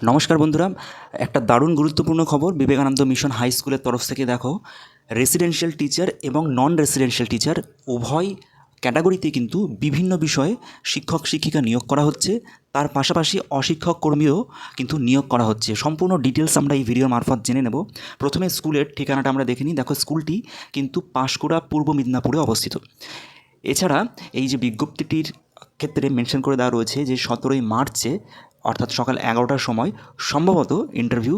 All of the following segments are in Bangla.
নমস্কার বন্ধুরা, একটা দারুণ গুরুত্বপূর্ণ খবর বিবেকানন্দ মিশন হাই স্কুলের তরফ থেকে। দেখো, রেসিডেন্সিয়াল টিচার এবং নন রেসিডেন্সিয়াল টিচার উভয় ক্যাটাগরিতে কিন্তু বিভিন্ন বিষয়ে শিক্ষক শিক্ষিকা নিয়োগ করা হচ্ছে। তার পাশাপাশি অশিক্ষক কর্মীও কিন্তু নিয়োগ করা হচ্ছে। সম্পূর্ণ ডিটেলস আমরা এই ভিডিওর মারফত জেনে নেব। প্রথমে স্কুলের ঠিকানাটা আমরা দেখে নিই। দেখো, স্কুলটি কিন্তু পাঁশকুড়া পূর্ব মিদনাপুরে অবস্থিত। এছাড়া এই যে বিজ্ঞপ্তিটির ক্ষেত্রে মেনশন করে দেওয়া রয়েছে যে 17ই মার্চে অর্থাৎ সকাল 11টার সময় সম্ভবত ইন্টারভিউ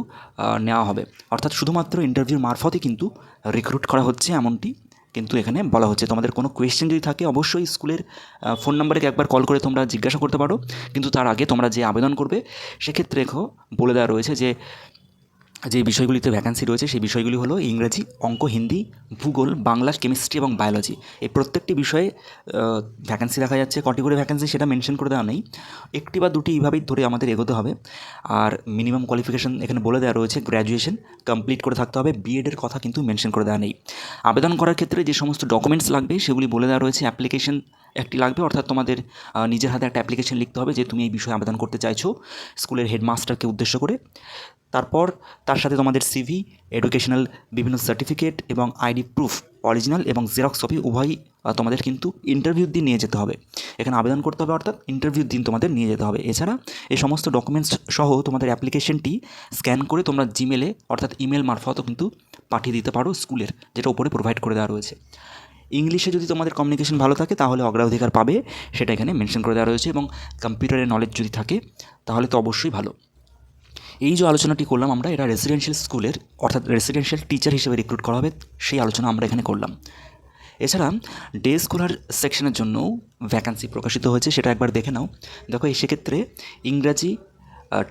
নেওয়া হবে। অর্থাৎ শুধুমাত্র ইন্টারভিউর মারফতই কিন্তু রিক্রুট করা হচ্ছে, এমনটি কিন্তু এখানে বলা হচ্ছে। তোমাদের কোনো কোয়েশ্চেন যদি থাকে অবশ্যই স্কুলের ফোন নাম্বারে একবার কল করে তোমরা জিজ্ঞাসা করতে পারো। কিন্তু তার আগে তোমরা যে আবেদন করবে সেক্ষেত্রে বলে দেওয়া রয়েছে যে বিষয়গুলিতে ভ্যাকান্সি রয়েছে সেই বিষয়গুলি হলো ইংরেজি, অঙ্ক, হিন্দি, ভূগোল, বাংলা, কেমিস্ট্রি এবং বায়োলজি। এই প্রত্যেকটি বিষয়ে ভ্যাকান্সি দেখা যাচ্ছে। কটি করে ভ্যাকান্সি সেটা মেনশন করে দেওয়া নেই, একটি বা দুটি এইভাবেই ধরে আমাদের এগোতে হবে। আর মিনিমাম কোয়ালিফিকেশান এখানে বলে দেওয়া রয়েছে, গ্র্যাজুয়েশন কমপ্লিট করে থাকতে হবে। বিএডের কথা কিন্তু মেনশন করে দেওয়া নেই। আবেদন করার ক্ষেত্রে যে সমস্ত ডকুমেন্টস লাগবে সেগুলি বলে দেওয়া রয়েছে। অ্যাপ্লিকেশন একটি লাগবে, অর্থাৎ তোমাদের নিজের হাতে একটা অ্যাপ্লিকেশন লিখতে হবে যে তুমি এই বিষয়ে আবেদন করতে চাইছো স্কুলের হেডমাস্টারকে উদ্দেশ্য করে। তারপর তার সাথে তোমাদের সিভি, এডুকেশনাল বিভিন্ন সার্টিফিকেট এবং আইডি প্রুফ অরিজিনাল এবং জেরক্স কপি উভয়ই তোমাদের কিন্তু ইন্টারভিউর দিন নিয়ে যেতে হবে। এখানে আবেদন করতে হবে, অর্থাৎ ইন্টারভিউর দিন তোমাদের নিয়ে যেতে হবে। এছাড়া এই সমস্ত ডকুমেন্টস সহ তোমাদের অ্যাপ্লিকেশনটি স্ক্যান করে তোমরা জিমেলে অর্থাৎ ইমেল মারফতও কিন্তু পাঠিয়ে দিতে পারো স্কুলের, যেটা উপরে প্রোভাইড করে দেওয়া রয়েছে। ইংলিশে যদি তোমাদের কমিউনিকেশন ভালো থাকে তাহলে অগ্রাধিকার পাবে, সেটা এখানে মেনশন করে দেওয়া রয়েছে। এবং কম্পিউটারের নলেজ যদি থাকে তাহলে তো অবশ্যই ভালো। এই যে আলোচনাটি করলাম আমরা, এটা রেসিডেন্সিয়াল স্কুলের অর্থাৎ রেসিডেন্সিয়াল টিচার হিসেবে রিক্রুট করা হবে, সেই আলোচনা আমরা এখানে করলাম। এছাড়া ডে স্কলার সেকশনের জন্যও ভ্যাকান্সি প্রকাশিত হয়েছে, সেটা একবার দেখে নাও। দেখো, সেক্ষেত্রে ইংরাজি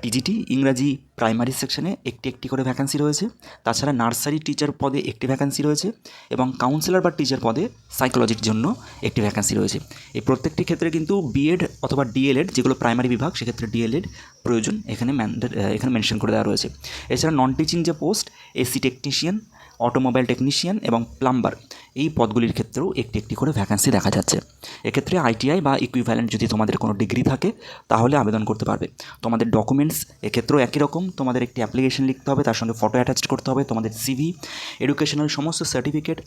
টিজিটি ইংরাজি প্রাইমারি সেকশনে একটি করে ভ্যাকান্সি রয়েছে। তাছাড়া নার্সারি টিচার পদে একটি ভ্যাকান্সি রয়েছে এবং কাউন্সিলর বা টিচার পদে সাইকোলজির জন্য একটি ভ্যাকান্সি রয়েছে। এই প্রত্যেকটি ক্ষেত্রে কিন্তু বিএড অথবা ডিএলএড, যেগুলো প্রাইমারি বিভাগ সেক্ষেত্রে ডিএলএড প্রয়োজন, এখানে মেনশন করে দেওয়া রয়েছে। এছাড়া নন টিচিং যে post, AC technician, automobile technician এবং প্লাম্বার, এই পদগুলির ক্ষেত্রেও একটি করে ভ্যাকান্সি দেখা যাচ্ছে। এক্ষেত্রে আইটিআই বা ইকুইভ্যালেন্ট যদি তোমাদের কোনো ডিগ্রি থাকে তাহলে আবেদন করতে পারবে। তোমাদের ডকুমেন্টস এক্ষেত্রেও একই রকম, তোমাদের একটি অ্যাপ্লিকেশন লিখতে হবে, তার সঙ্গে ফটো অ্যাটাচ করতে হবে, তোমাদের সিভি, এডুকেশনাল সমস্ত সার্টিফিকেট,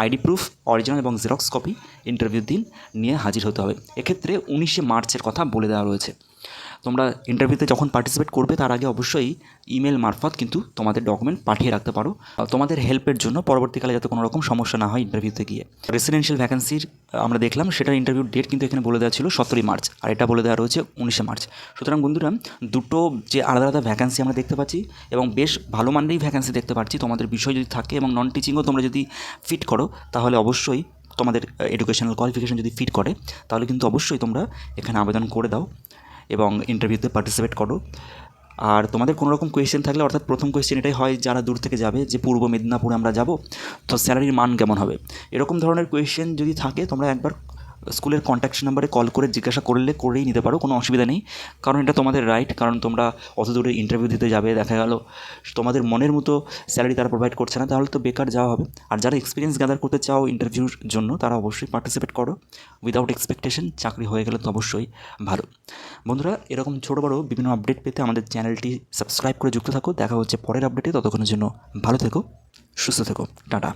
আইডি প্রুফ অরিজিনাল এবং জেরক্স কপি ইন্টারভিউর দিন নিয়ে হাজির হতে হবে। এক্ষেত্রে 19শে মার্চের কথা বলে দেওয়া রয়েছে। তোমরা ইন্টারভিউতে যখন পার্টিসিপেট করবে তার আগে অবশ্যই ইমেল মারফত কিন্তু তোমাদের ডকুমেন্ট পাঠিয়ে রাখতে পারো, তোমাদের হেল্পের জন্য, পরবর্তীকালে যাতে কোনো রকম সমস্যা না হয় ইন্টারভিউতে গিয়ে। রেসিডেন্সিয়াল ভ্যাকান্সির আমরা দেখলাম, সেটার ইন্টারভিউ ডেট কিন্তু এখানে বলে দেওয়া ছিল 17ই মার্চ, আর এটা বলে দেওয়া রয়েছে 19শে মার্চ। সুতরাং বন্ধুরা, দুটো যে আলাদা আলাদা ভ্যাকান্সি আমরা দেখতে পাচ্ছি এবং বেশ ভালো মানেরই ভ্যাকান্সি দেখতে পাচ্ছি। তোমাদের বিষয় যদি থাকে এবং নন টিচিংও তোমরা যদি ফিট করো তাহলে অবশ্যই, তোমাদের এডুকেশনাল কোয়ালিফিকেশন যদি ফিট করে তাহলে কিন্তু অবশ্যই তোমরা এখানে আবেদন করে দাও এবং ইন্টারভিউতে পার্টিসিপেট করো। আর তোমাদের কোনো রকম কোয়েশ্চেন থাকলে, অর্থাৎ প্রথম কোয়েশ্চেন এটাই হয় যারা দূর থেকে যাবে যে পূর্ব মেদিনীপুরে আমরা যাব, তো স্যালারির মান কেমন হবে, এরকম ধরনের কোয়েশ্চেন যদি থাকে তোমরা একবার স্কুলের কন্ট্যাক্ট নাম্বারে কল করে জিজ্ঞাসা করেই নিতে পারো, কোনো অসুবিধা নেই। কারণ এটা তোমাদের রাইট, কারণ তোমরা অত দূরে ইন্টারভিউ দিতে যাবে, দেখা গেল তোমাদের মনের মতো স্যালারি তারা প্রোভাইড করছে না, তাহলে তো বেকার যাওয়া হবে। আর যারা এক্সপিরিয়েন্স গ্যাদার করতে চাও ইন্টারভিউর জন্য তারা অবশ্যই পার্টিসিপেট করো। উইদাউট এক্সপেকটেশন চাকরি হয়ে গেলে তো অবশ্যই ভালো। বন্ধুরা, এরকম ছোটো বড়ো বিভিন্ন আপডেট পেতে আমাদের চ্যানেলটি সাবস্ক্রাইব করে যুক্ত থাকো। দেখা হচ্ছে পরের আপডেটে, ততক্ষণের জন্য ভালো থেকো, সুস্থ থেকো, টাটা।